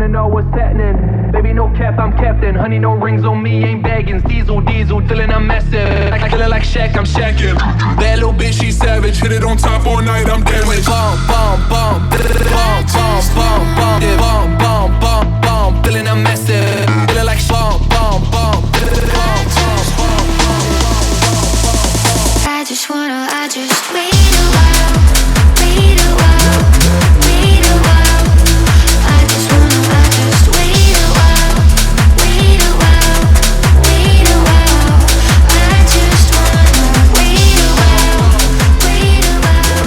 wanna know what's happening. Baby, no cap, I'm captain. Honey, no rings on me, ain't baggins. Diesel, feeling I'm massive. I feeling like Shaq, I'm shacking. That little bitch, she savage. Hit it on top all night, I'm damaged. Bomb, bomb, bomb, bomb, bomb, bomb, bomb, bomb, bomb, bomb, bomb. Feeling I'm massive. Feeling like bomb, bomb, bomb, bomb, bomb, bomb. I just wait a while, wait a while, wait a while. I just wait a while, wait a while, wait a while. I just wanna wait a while, wait a while,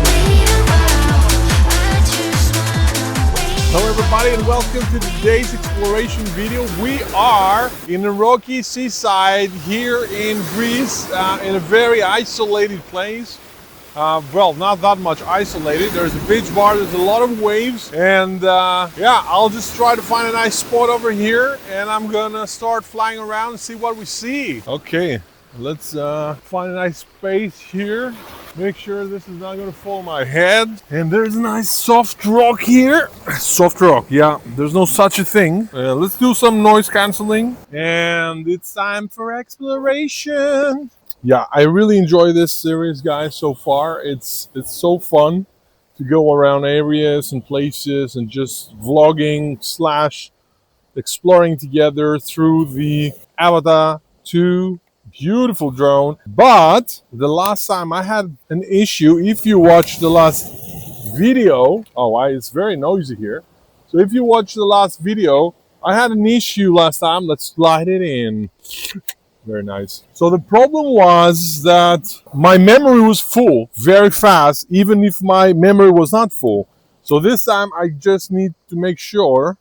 wait a while. I just wanna wait. Hello everybody and welcome to today's exploration video. We are in the rocky seaside here in Greece, in a very isolated place. Well, not that much isolated. There's a beach bar, there's a lot of waves, and yeah, I'll just try to find a nice spot over here and I'm gonna start flying around and see what we see. Okay, let's find a nice space here. Make sure this is not gonna fall on my head. And there's a nice soft rock here. Soft rock, yeah, there's no such a thing. Let's do some noise cancelling. And it's time for exploration. Yeah, I really enjoy this series, guys, so far. It's so fun to go around areas and places and just vlogging / exploring together through the Avata 2 beautiful drone. But the last time I had an issue, if you watch the last video, it's very noisy here. So if you watch the last video, I had an issue last time. Let's slide it in. Very nice. So the problem was that my memory was full very fast, even if my memory was not full. So this time I just need to make sure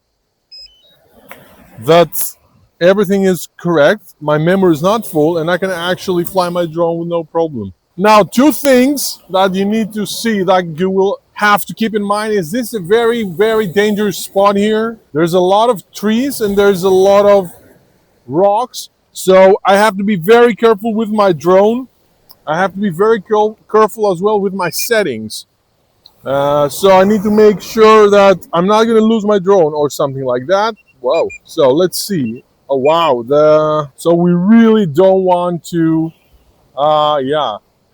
that everything is correct, my memory is not full, and I can actually fly my drone with no problem. Now, two things that you need to see that you will have to keep in mind is this is a very, very dangerous spot here. There's a lot of trees and there's a lot of rocks. So I have to be very careful with my drone. I have to be very careful as well with my settings. So I need to make sure that I'm not going to lose my drone or something like that. Whoa. So let's see. Oh, wow. So we really don't want to,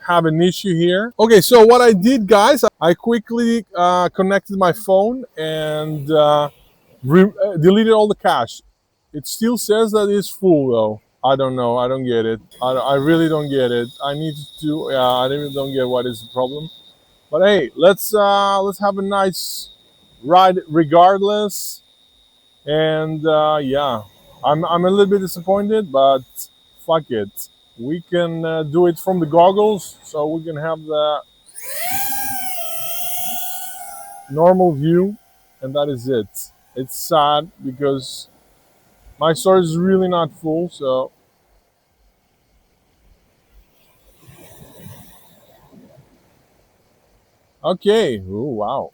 have an issue here. Okay, so what I did, guys, I quickly connected my phone and deleted all the cache. It still says that it's full, though. I don't know. I don't get it. I really don't get it. I need to. I really don't get what is the problem. But hey, let's have a nice ride, regardless. And yeah, I'm a little bit disappointed, but fuck it. We can do it from the goggles, so we can have the normal view, and that is it. It's sad because my storage is really not full, so okay. Oh, wow.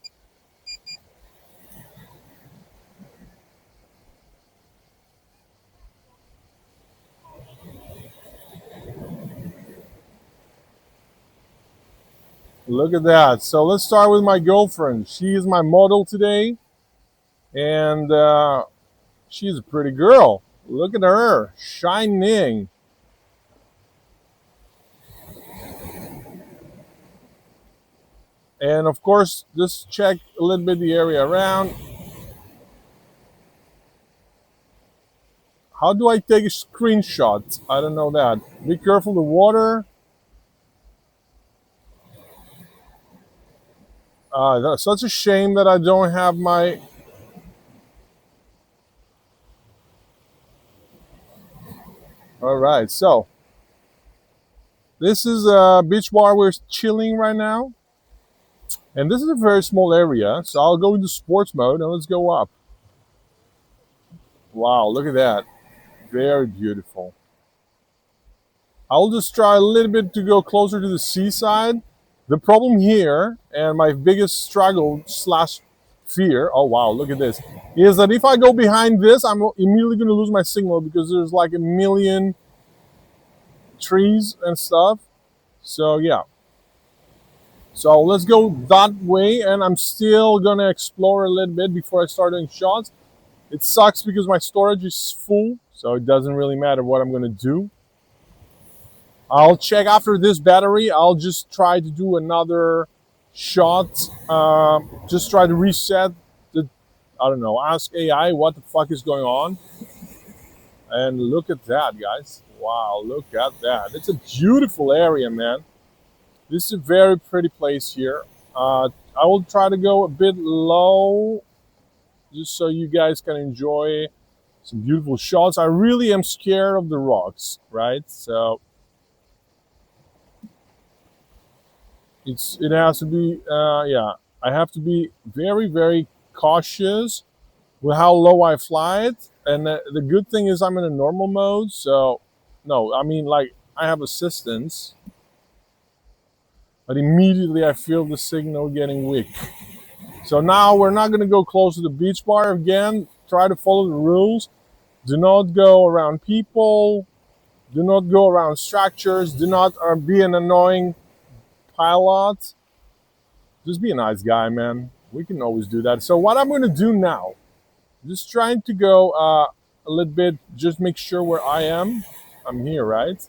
Look at that. So let's start with my girlfriend. She is my model today, and she's a pretty girl. Look at her, shining. And of course, just check a little bit the area around. How do I take a screenshot? I don't know that. Be careful the water. That's such a shame that I don't have my... All right, so this is a beach bar. We're chilling right now. And this is a very small area. So I'll go into sports mode and let's go up. Wow, look at that. Very beautiful. I'll just try a little bit to go closer to the seaside. The problem here, and my biggest struggle / fear, oh wow, look at this, is that if I go behind this, I'm immediately going to lose my signal because there's like a million trees and stuff. So yeah. So let's go that way, and I'm still going to explore a little bit before I start doing shots. It sucks because my storage is full, so it doesn't really matter what I'm gonna do. I'll check after this battery. I'll just try to do another shot. Just try to reset the, I don't know, ask AI what the fuck is going on. And look at that, guys. Wow, look at that. It's a beautiful area, man. This is a very pretty place here. I will try to go a bit low just so you guys can enjoy some beautiful shots. I really am scared of the rocks, right? So it has to be, yeah, I have to be very, very cautious with how low I fly it. And the good thing is I'm in a normal mode, so no, I mean, like, I have assistance, but immediately I feel the signal getting weak. So now we're not going to go close to the beach bar again. Try to follow the rules. Do not go around people. Do not go around structures. Do not be an annoying pilot. Just be a nice guy, man. We can always do that. So what I'm going to do now, just trying to go a little bit, just make sure where I am. I'm here, right?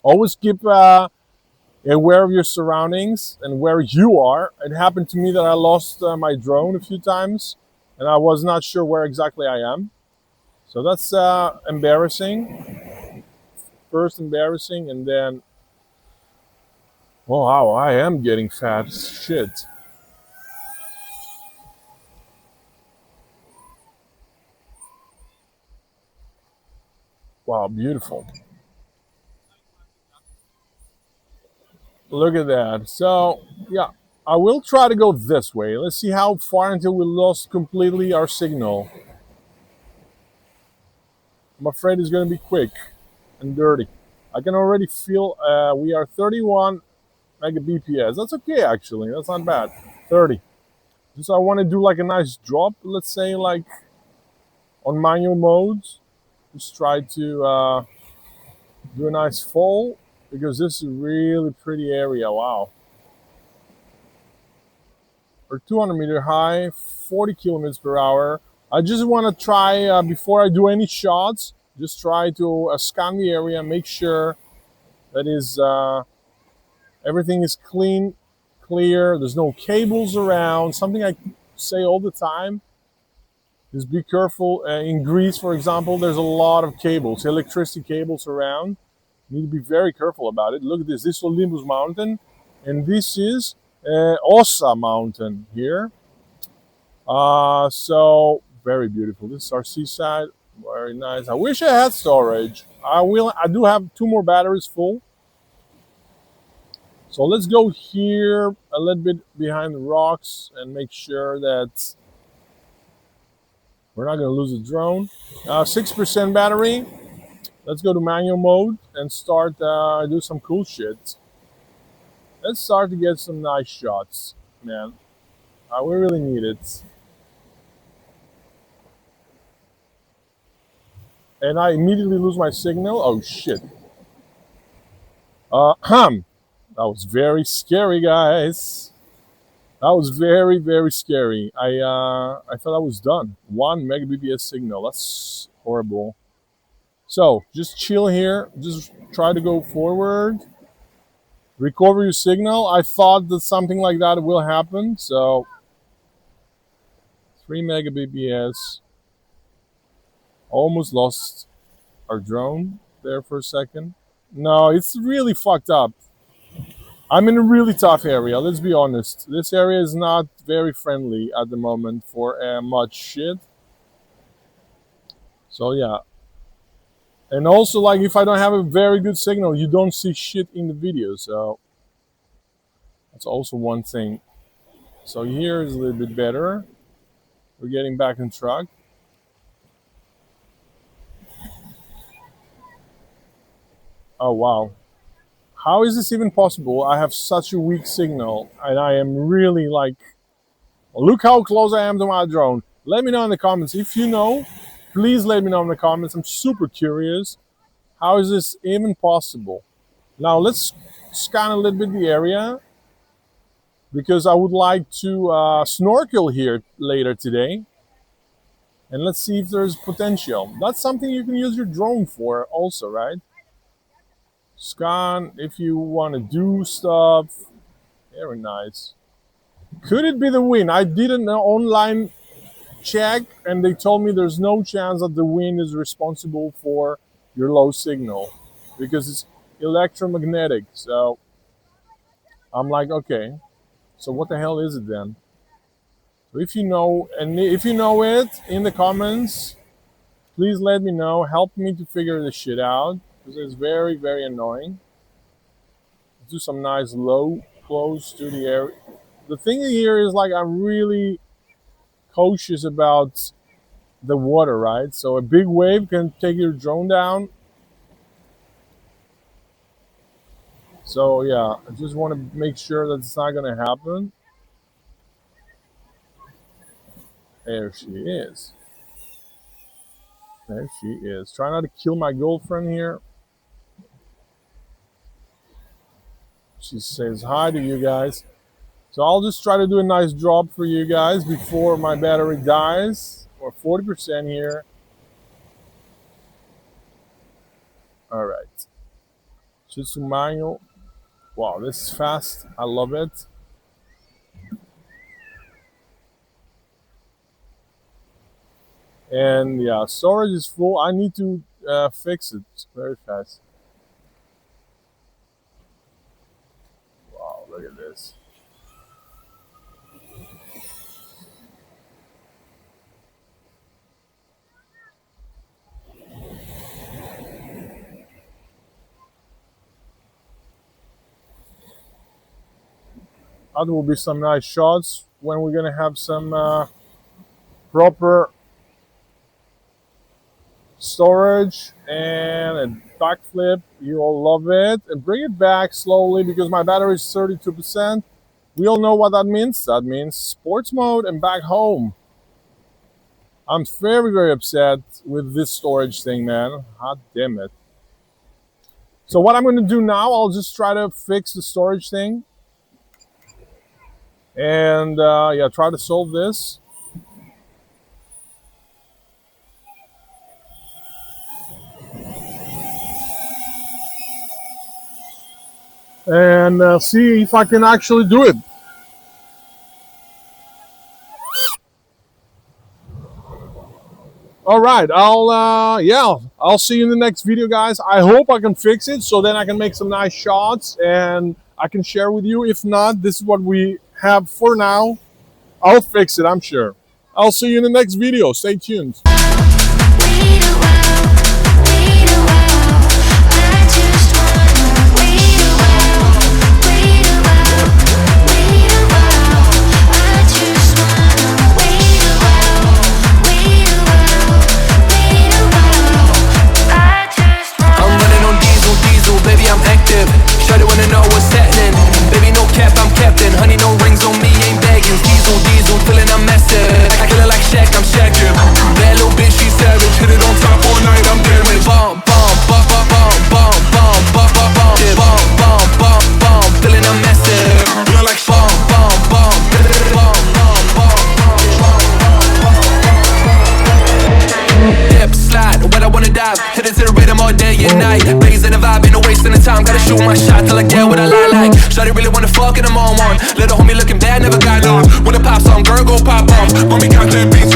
Always keep aware of your surroundings and where you are. It happened to me that I lost my drone a few times and I was not sure where exactly I am. So that's embarrassing. First embarrassing, and then, oh wow, I am getting fat. Shit. Wow, beautiful. Look at that. So, yeah, I will try to go this way. Let's see how far until we lost completely our signal. I'm afraid it's going to be quick and dirty. I can already feel we are 31 megabps. That's okay, actually. That's not bad. 30. Just I want to do like a nice drop, let's say, like on manual modes. Just try to do a nice fall, because this is a really pretty area. Wow. We're 200 meter high, 40 kilometers per hour. I just want to try, before I do any shots, just try to scan the area, make sure that is everything is clean, clear, there's no cables around. Something I say all the time is be careful. In Greece, for example, there's a lot of cables, electricity cables around. You need to be very careful about it. Look at this. This is Olympus mountain, and this is Ossa mountain here. So very beautiful. This is our seaside. Very nice. I wish I had storage. I do have 2 more batteries full. So let's go here a little bit behind the rocks and make sure that we're not going to lose the drone. 6% battery. Let's go to manual mode and start do some cool shit. Let's start to get some nice shots, man. We really need it. And I immediately lose my signal. Oh shit. That was very scary, guys. That was very, very scary. I thought I was done. 1 megabps signal. That's horrible. So just chill here. Just try to go forward. Recover your signal. I thought that something like that will happen. So 3 megabps. Almost lost our drone there for a second. No, it's really fucked up. I'm in a really tough area, let's be honest. This area is not very friendly at the moment for much shit. So yeah. And also, like, if I don't have a very good signal, you don't see shit in the video. So that's also one thing. So here is a little bit better. We're getting back on track. Oh wow. How is this even possible? I have such a weak signal and I am really like, look how close I am to my drone. Let me know in the comments. If you know, please let me know in the comments. I'm super curious. How is this even possible? Now let's scan a little bit the area, because I would like to snorkel here later today. and let's see if there's potential. That's something you can use your drone for also, right? Scan if you want to do stuff. Very nice. Could it be the wind? I did an online check and they told me there's no chance that the wind is responsible for your low signal because it's electromagnetic. So I'm like, okay, so what the hell is it then? So if you know, and if you know it in the comments, please let me know. Help me to figure this shit out because it's very, very annoying. Let's do some nice low close to the area. The thing here is like I'm really cautious about the water, right? So a big wave can take your drone down. So yeah, I just want to make sure that it's not going to happen. There she is. There she is. Try not to kill my girlfriend here. She says hi to you guys. So I'll just try to do a nice drop for you guys before my battery dies. Or 40% here. All right. Chisumayo. Wow, this is fast. I love it. And yeah, storage is full. I need to fix it very fast. Wow, look at this. That will be some nice shots when we're gonna have some proper storage and a backflip. You all love it. And bring it back slowly because my battery is 32%. We all know what that means. That means sports mode and back home. I'm very, very upset with this storage thing, man. God damn it. So what I'm going to do now, I'll just try to fix the storage thing. And yeah, try to solve this. And see if I can actually do it. All right, I'll see you in the next video, guys. I hope I can fix it so then I can make some nice shots and I can share with you. If not, this is what we have for now. I'll fix it, I'm sure. I'll see you in the next video. Stay tuned. Baby, I'm active. Shawty wanna know what's happening. Baby, no cap, I'm captain. Honey, no rings on me, ain't begging. Diesel, feeling I'm massive. I kill her like Shaq, I'm Shaqin'. That little bitch, she savage. Hit it on top all night, I'm damaged. Bomb, feeling I'm massive. Feeling like dip, slide, when I wanna dive. Hit it to the rhythm all day and night. Blazing the vibe, ain't no wasting the time. Gotta shoot my shot till I get what I like. Shawty really wanna fuck and I'm on one. Little homie looking bad, never got lost. When I pop some, girl go pop off. When we got that beat